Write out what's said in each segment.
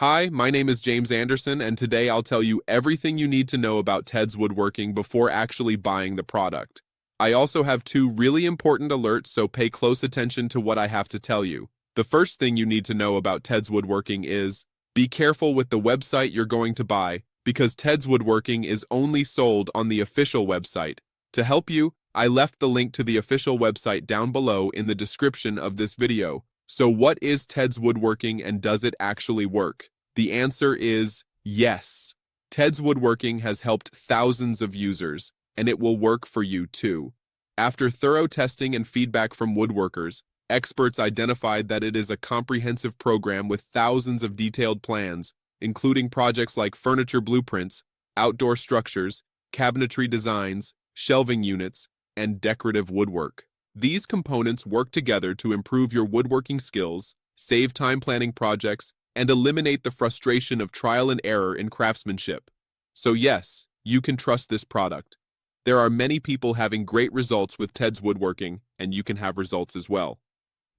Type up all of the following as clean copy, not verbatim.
Hi, my name is James Anderson, and today I'll tell you everything you need to know about Ted's Woodworking before actually buying the product. I also have two really important alerts, so pay close attention to what I have to tell you. The first thing you need to know about Ted's Woodworking is, be careful with the website you're going to buy, because Ted's Woodworking is only sold on the official website. To help you, I left the link to the official website down below in the description of this video. So what is Ted's Woodworking and does it actually work? The answer is yes. Ted's Woodworking has helped thousands of users, and it will work for you too. After thorough testing and feedback from woodworkers, experts identified that it is a comprehensive program with thousands of detailed plans, including projects like furniture blueprints, outdoor structures, cabinetry designs, shelving units, and decorative woodwork. These components work together to improve your woodworking skills, save time planning projects, and eliminate the frustration of trial and error in craftsmanship. So yes, you can trust this product. There are many people having great results with Ted's Woodworking, and you can have results as well.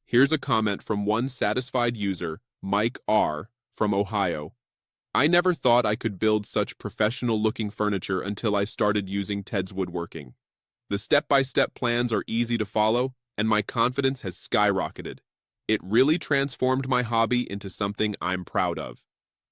Here's a comment from one satisfied user, Mike R. from Ohio. I never thought I could build such professional-looking furniture until I started using Ted's Woodworking. The step-by-step plans are easy to follow, and my confidence has skyrocketed. It really transformed my hobby into something I'm proud of.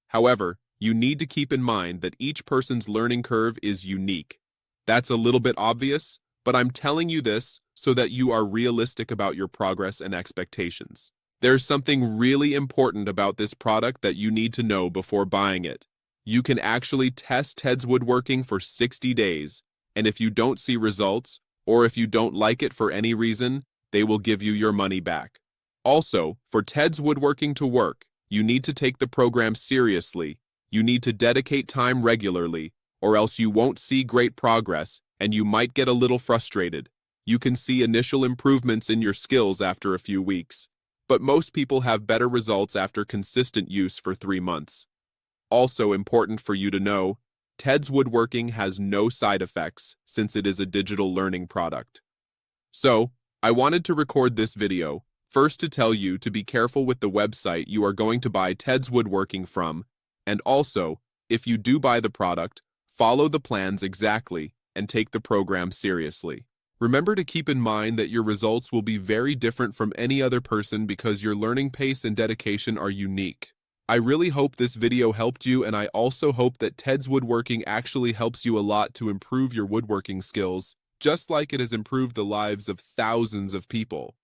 However, you need to keep in mind that each person's learning curve is unique. That's a little bit obvious, but I'm telling you this so that you are realistic about your progress and expectations. There's something really important about this product that you need to know before buying it. You can actually test Ted's Woodworking for 60 days. And if you don't see results, or if you don't like it for any reason, they will give you your money back. Also, for Ted's Woodworking to work, you need to take the program seriously. You need to dedicate time regularly, or else you won't see great progress, and you might get a little frustrated. You can see initial improvements in your skills after a few weeks, but most people have better results after consistent use for 3 months. Also important for you to know, Ted's Woodworking has no side effects since it is a digital learning product. So, I wanted to record this video, first to tell you to be careful with the website you are going to buy Ted's Woodworking from, and also, if you do buy the product, follow the plans exactly and take the program seriously. Remember to keep in mind that your results will be very different from any other person because your learning pace and dedication are unique. I really hope this video helped you, and I also hope that Ted's Woodworking actually helps you a lot to improve your woodworking skills, just like it has improved the lives of thousands of people.